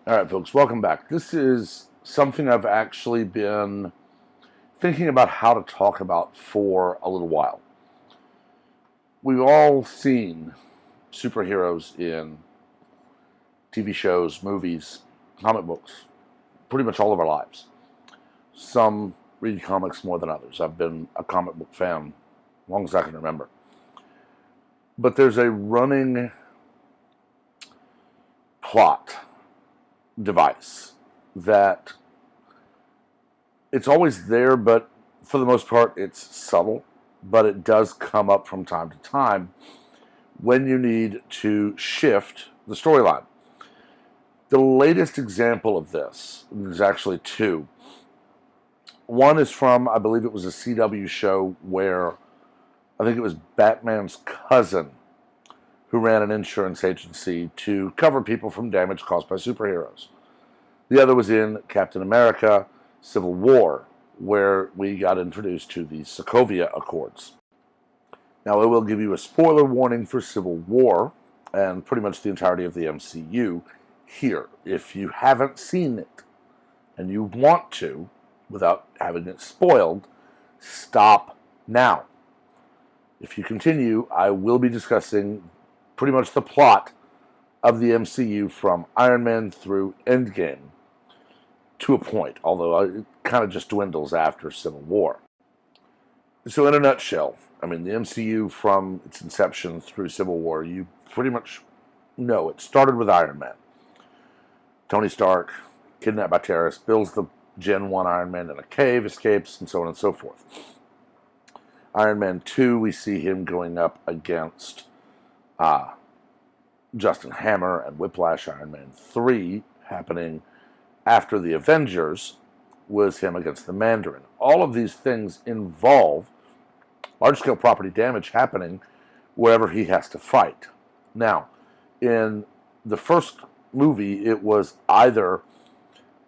All right, folks, welcome back. This is something I've actually been thinking about how to talk about for a little while. We've all seen superheroes in TV shows, movies, comic books, pretty much all of our lives. Some read comics more than others. I've been a comic book fan as long as I can remember. But there's a running plot device that it's always there, but for the most part it's subtle, but it does come up from time to time when you need to shift the storyline. The latest example of this, there's actually two. One is from, I believe it was a CW show where I think it was Batman's cousin who ran an insurance agency to cover people from damage caused by superheroes. The other was in Captain America Civil War, where we got introduced to the Sokovia Accords. Now, I will give you a spoiler warning for Civil War and pretty much the entirety of the MCU here. If you haven't seen it and you want to, without having it spoiled, stop now. If you continue, I will be discussing pretty much the plot of the MCU from Iron Man through Endgame to a point, although it kind of just dwindles after Civil War. So in a nutshell, I mean, the MCU from its inception through Civil War, you pretty much know it started with Iron Man. Tony Stark, kidnapped by terrorists, builds the Gen 1 Iron Man in a cave, escapes, and so on and so forth. Iron Man 2, we see him going up against Justin Hammer and Whiplash. Iron Man 3, happening after the Avengers, was him against the Mandarin. All of these things involve large-scale property damage happening wherever he has to fight. Now, in the first movie, it was either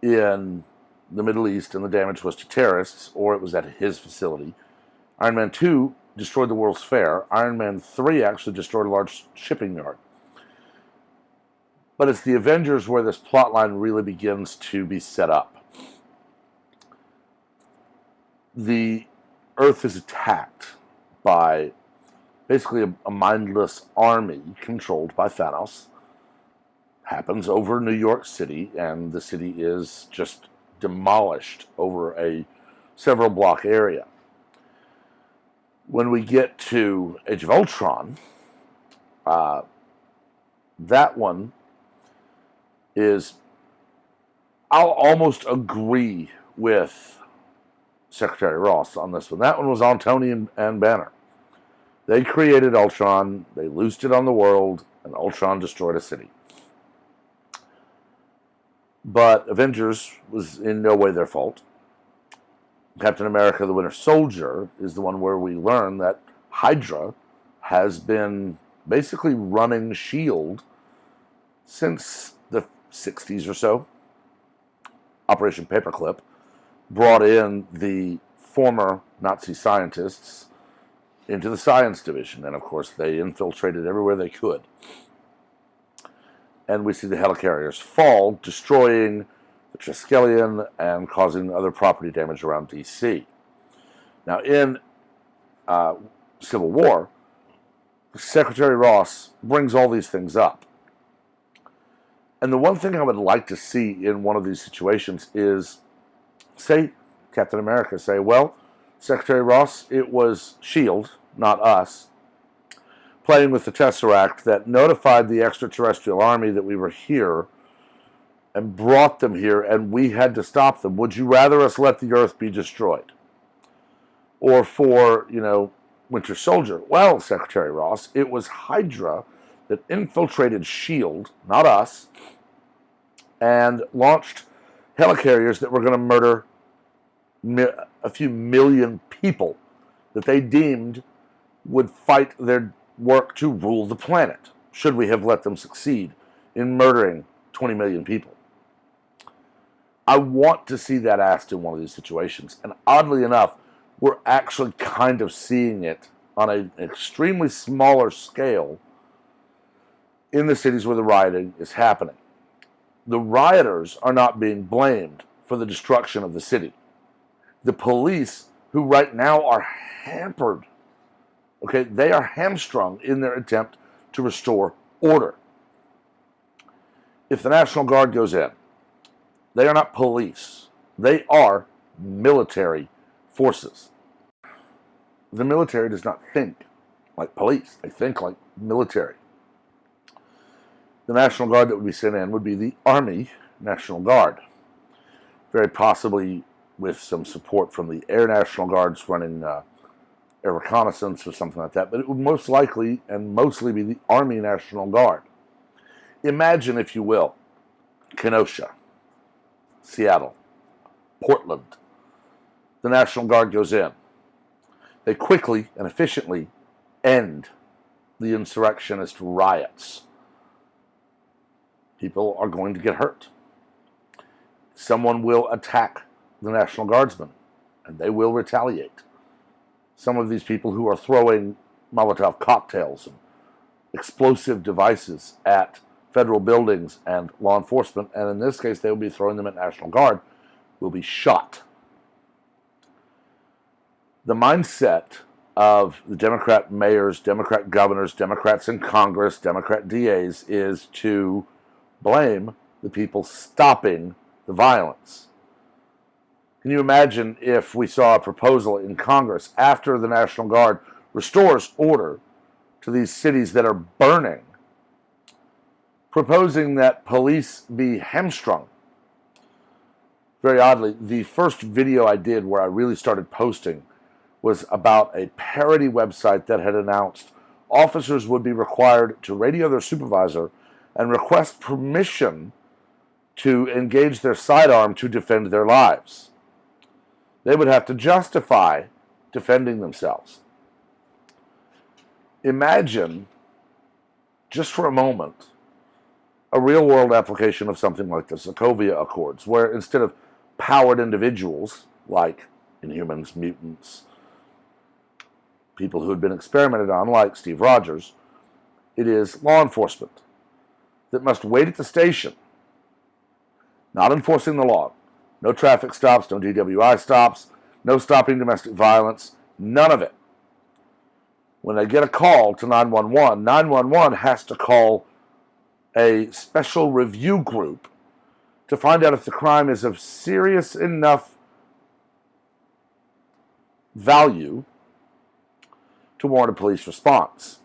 in the Middle East and the damage was to terrorists, or it was at his facility. Iron Man 2 destroyed the World's Fair. Iron Man 3 actually destroyed a large shipping yard. But it's the Avengers where this plotline really begins to be set up. The Earth is attacked by basically a mindless army controlled by Thanos. Happens over New York City, and the city is just demolished over a several block area. When we get to Age of Ultron, that one is, I'll almost agree with Secretary Ross on this one. That one was on Tony and Banner. They created Ultron, they loosed it on the world, and Ultron destroyed a city. But Avengers was in no way their fault. Captain America the Winter Soldier is the one where we learn that Hydra has been basically running S.H.I.E.L.D. since the 60s or so. Operation Paperclip brought in the former Nazi scientists into the science division, and of course they infiltrated everywhere they could. And we see the helicarriers fall, destroying the Triskelion and causing other property damage around DC. Now, in Civil War, Secretary Ross brings all these things up. And the one thing I would like to see in one of these situations is, say, Captain America say, well, Secretary Ross, it was S.H.I.E.L.D., not us, playing with the Tesseract that notified the extraterrestrial army that we were here and brought them here, and we had to stop them. Would you rather us let the Earth be destroyed? Or for, Winter Soldier, well, Secretary Ross, it was Hydra that infiltrated S.H.I.E.L.D., not us, and launched helicarriers that were going to murder a few million people that they deemed would fight their work to rule the planet, should we have let them succeed in murdering 20 million people. I want to see that asked in one of these situations, and oddly enough, we're actually kind of seeing it on an extremely smaller scale in the cities where the rioting is happening. The rioters are not being blamed for the destruction of the city. The police, who right now are hampered, okay, they are hamstrung in their attempt to restore order. If the National Guard goes in, they are not police. They are military forces. The military does not think like police. They think like military. The National Guard that would be sent in would be the Army National Guard, very possibly with some support from the Air National Guards running air reconnaissance or something like that, but it would most likely and mostly be the Army National Guard. Imagine, if you will, Kenosha, Seattle, Portland. The National Guard goes in. They quickly and efficiently end the insurrectionist riots. People are going to get hurt. Someone will attack the National Guardsmen, and they will retaliate. Some of these people who are throwing Molotov cocktails and explosive devices at federal buildings and law enforcement, and in this case they will be throwing them at National Guard, will be shot. The mindset of the Democrat mayors, Democrat governors, Democrats in Congress, Democrat DAs is to blame the people stopping the violence. Can you imagine if we saw a proposal in Congress after the National Guard restores order to these cities that are burning, proposing that police be hamstrung? Very oddly, the first video I did where I really started posting was about a parody website that had announced officers would be required to radio their supervisor and request permission to engage their sidearm to defend their lives. They would have to justify defending themselves. Imagine, just for a moment, a real-world application of something like the Sokovia Accords, where instead of powered individuals, like Inhumans, mutants, people who had been experimented on, like Steve Rogers, it is law enforcement that must wait at the station, not enforcing the law. No traffic stops, no DWI stops, no stopping domestic violence, none of it. When they get a call to 911, 911 has to call a special review group to find out if the crime is of serious enough value to warrant a police response.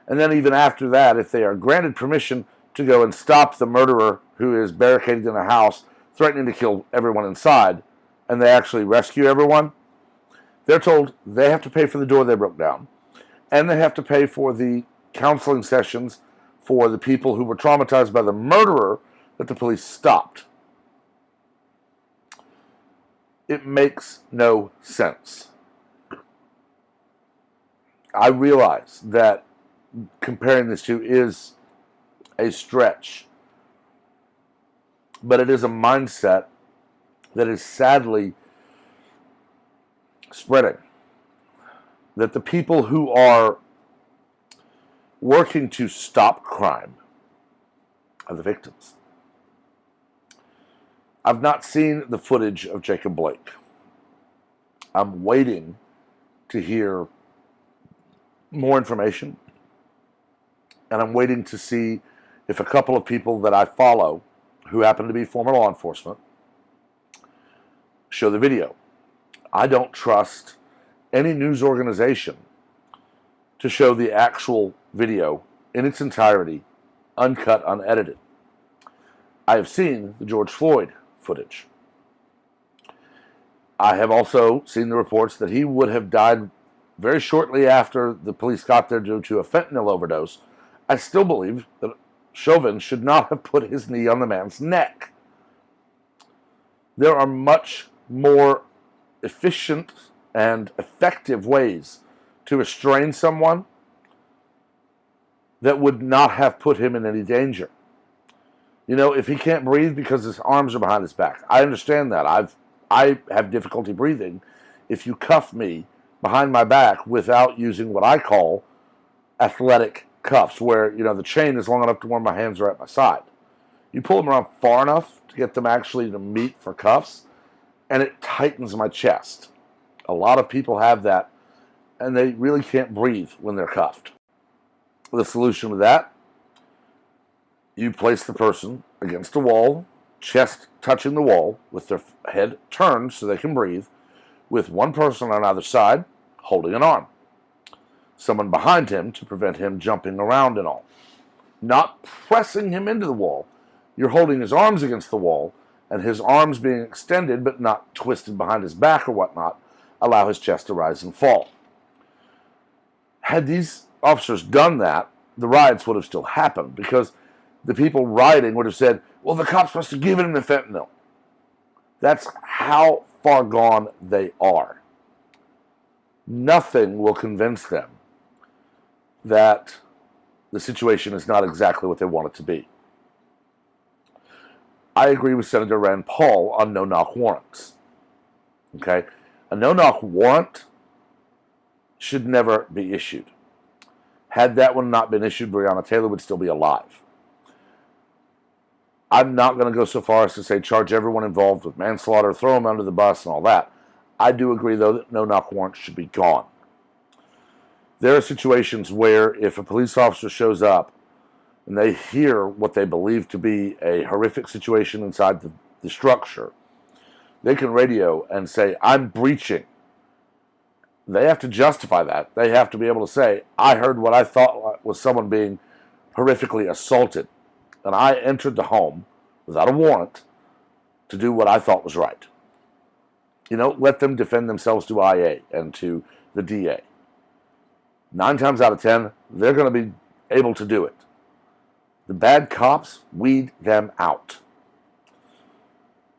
And then even after that, if they are granted permission to go and stop the murderer who is barricaded in a house, threatening to kill everyone inside, and they actually rescue everyone, they're told they have to pay for the door they broke down, and they have to pay for the counseling sessions for the people who were traumatized by the murderer that the police stopped. It makes no sense. I realize that comparing these two is a stretch, but it is a mindset that is sadly spreading. That the people who are working to stop crime are the victims. I've not seen the footage of Jacob Blake. I'm waiting to hear more information, and I'm waiting to see if a couple of people that I follow who happen to be former law enforcement show the video. I don't trust any news organization to show the actual video in its entirety, uncut, unedited. I have seen the George Floyd footage. I have also seen the reports that he would have died very shortly after the police got there due to a fentanyl overdose. I still believe that Chauvin should not have put his knee on the man's neck. There are much more efficient and effective ways to restrain someone that would not have put him in any danger. You know, if he can't breathe because his arms are behind his back, I understand that. I have difficulty breathing. If you cuff me behind my back without using what I call athletic cuffs, where, you know, the chain is long enough to where my hands are at my side. You pull them around far enough to get them actually to meet for cuffs, and it tightens my chest. A lot of people have that, and they really can't breathe when they're cuffed. The solution to that, you place the person against a wall, chest touching the wall, with their head turned so they can breathe, with one person on either side holding an arm. Someone behind him to prevent him jumping around and all. Not pressing him into the wall. You're holding his arms against the wall, and his arms being extended but not twisted behind his back or whatnot, allow his chest to rise and fall. Had these officers done that, the riots would have still happened, because the people rioting would have said, well, the cops must have given him the fentanyl. That's how far gone they are. Nothing will convince them that the situation is not exactly what they want it to be. I agree with Senator Rand Paul on no-knock warrants. Okay? A no-knock warrant should never be issued. Had that one not been issued, Breonna Taylor would still be alive. I'm not going to go so far as to say charge everyone involved with manslaughter, throw them under the bus and all that. I do agree, though, that no-knock warrants should be gone. There are situations where if a police officer shows up and they hear what they believe to be a horrific situation inside the structure, they can radio and say, I'm breaching. They have to justify that. They have to be able to say, I heard what I thought was someone being horrifically assaulted, and I entered the home without a warrant to do what I thought was right. You know, let them defend themselves to IA and to the DA. 9 times out of 10, they're going to be able to do it. The bad cops, weed them out.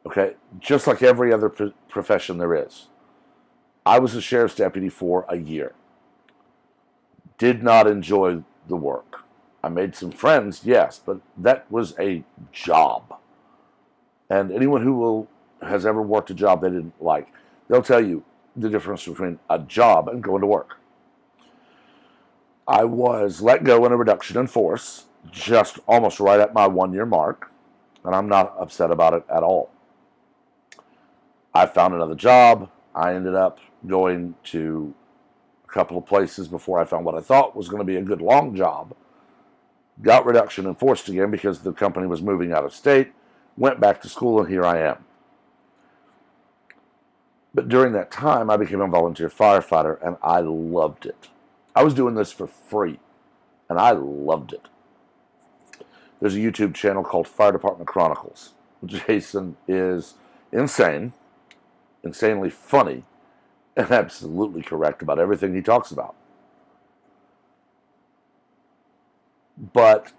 Okay? Just like every other profession there is. I was a sheriff's deputy for a year. Did not enjoy the work. I made some friends, yes, but that was a job. And anyone who has ever worked a job they didn't like, they'll tell you the difference between a job and going to work. I was let go in a reduction in force, just almost right at my 1-year mark, and I'm not upset about it at all. I found another job. I ended up going to a couple of places before I found what I thought was going to be a good long job. Got reduction in force again because the company was moving out of state, went back to school, and here I am. But during that time, I became a volunteer firefighter, and I loved it. I was doing this for free, and I loved it. There's a YouTube channel called Fire Department Chronicles. Jason is insane, insanely funny, and absolutely correct about everything he talks about. But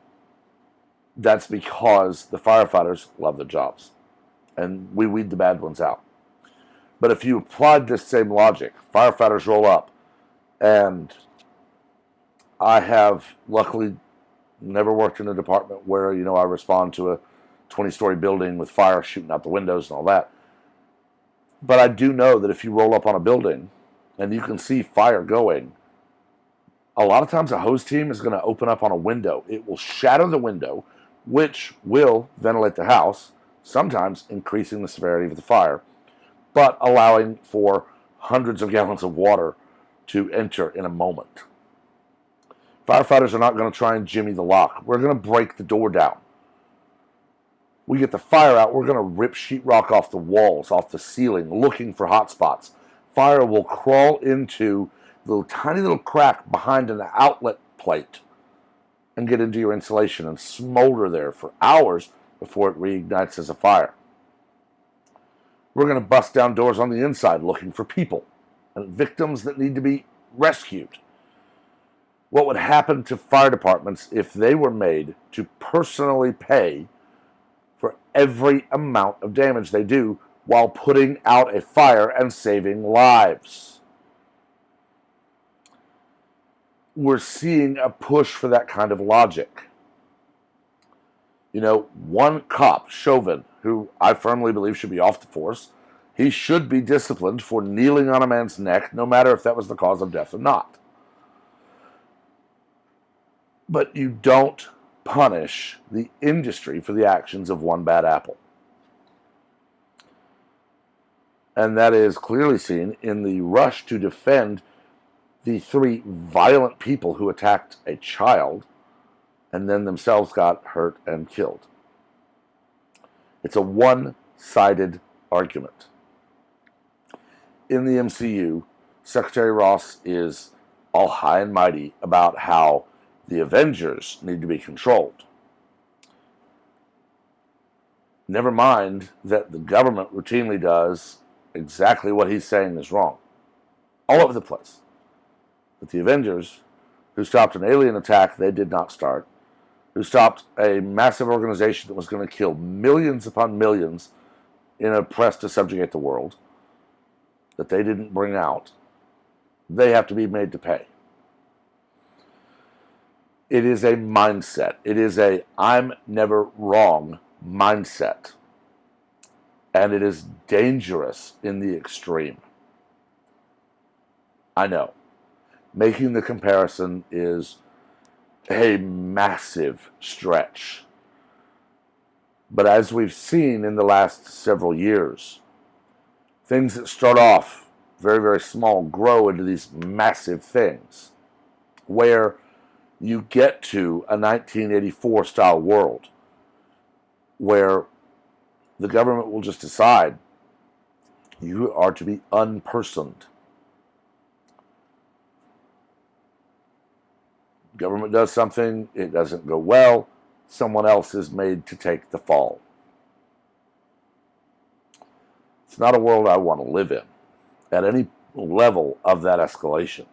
that's because the firefighters love their jobs, and we weed the bad ones out. But if you applied this same logic, firefighters roll up, and I have luckily never worked in a department where, I respond to a 20-story building with fire shooting out the windows and all that. But I do know that if you roll up on a building and you can see fire going, a lot of times a hose team is going to open up on a window. It will shatter the window, which will ventilate the house, sometimes increasing the severity of the fire, but allowing for hundreds of gallons of water to enter in a moment. Firefighters are not going to try and jimmy the lock. We're going to break the door down. We get the fire out, we're going to rip sheetrock off the walls, off the ceiling, looking for hot spots. Fire will crawl into the tiny little crack behind an outlet plate and get into your insulation and smolder there for hours before it reignites as a fire. We're going to bust down doors on the inside looking for people and victims that need to be rescued. What would happen to fire departments if they were made to personally pay for every amount of damage they do while putting out a fire and saving lives? We're seeing a push for that kind of logic. One cop, Chauvin, who I firmly believe should be off the force, he should be disciplined for kneeling on a man's neck, no matter if that was the cause of death or not. But you don't punish the industry for the actions of one bad apple. And that is clearly seen in the rush to defend the 3 violent people who attacked a child and then themselves got hurt and killed. It's a one-sided argument. In the MCU, Secretary Ross is all high and mighty about how the Avengers need to be controlled. Never mind that the government routinely does exactly what he's saying is wrong. All over the place. But the Avengers, who stopped an alien attack they did not start, who stopped a massive organization that was going to kill millions upon millions in a press to subjugate the world, that they didn't bring out, they have to be made to pay. It is a mindset. It is a I'm never wrong mindset. And it is dangerous in the extreme. I know. Making the comparison is a massive stretch. But as we've seen in the last several years, things that start off very, very small grow into these massive things where you get to a 1984 style world where the government will just decide you are to be unpersoned. Government does something, it doesn't go well, someone else is made to take the fall. It's not a world I want to live in at any level of that escalation.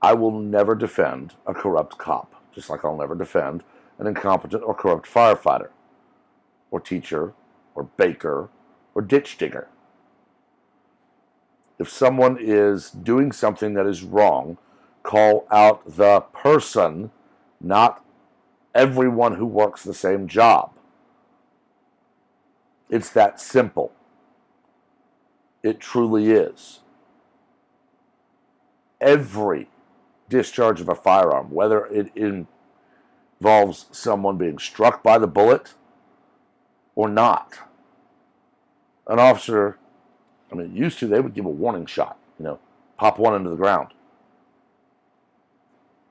I will never defend a corrupt cop, just like I'll never defend an incompetent or corrupt firefighter, or teacher, or baker, or ditch digger. If someone is doing something that is wrong, call out the person, not everyone who works the same job. It's that simple. It truly is. Every discharge of a firearm, whether it involves someone being struck by the bullet or not. An officer, used to, they would give a warning shot, pop one into the ground.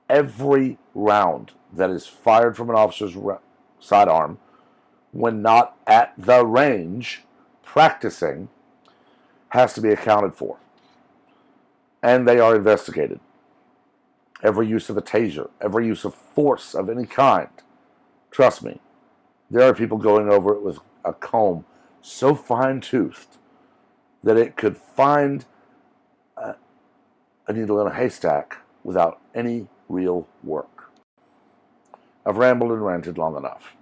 Every round that is fired from an officer's sidearm, when not at the range, practicing, has to be accounted for. And they are investigated. Every use of a taser, every use of force of any kind, trust me, there are people going over it with a comb so fine-toothed that it could find a needle in a haystack without any real work. I've rambled and ranted long enough.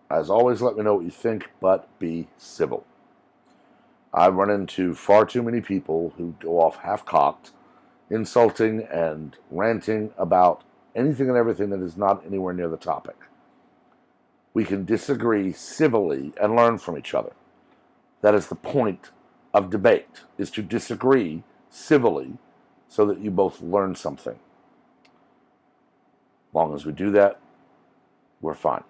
As always, let me know what you think, but be civil. I've run into far too many people who go off half-cocked, insulting and ranting about anything and everything that is not anywhere near the topic. We can disagree civilly and learn from each other. That is the point of debate, is to disagree civilly so that you both learn something. As long as we do that, we're fine.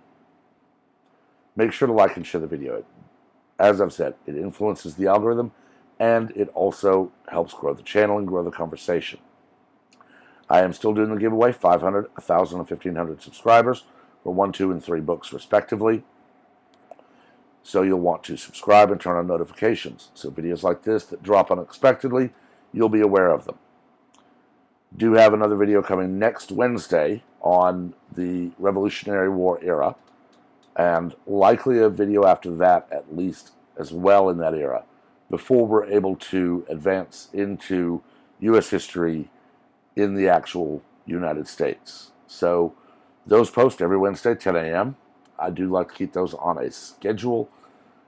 Make sure to like and share the video. As I've said, it influences the algorithm and it also helps grow the channel and grow the conversation. I am still doing the giveaway, 500, 1,000, and 1,500 subscribers for 1, 2, and 3 books respectively. So you'll want to subscribe and turn on notifications. So videos like this that drop unexpectedly, you'll be aware of them. Do have another video coming next Wednesday on the Revolutionary War era, and likely a video after that at least as well in that era, before we're able to advance into U.S. history in the actual United States. So those post every Wednesday, 10 a.m. I do like to keep those on a schedule,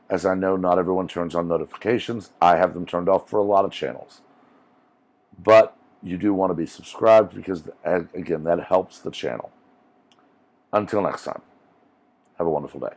as I know not everyone turns on notifications. I have them turned off for a lot of channels. But you do want to be subscribed because, again, that helps the channel. Until next time, have a wonderful day.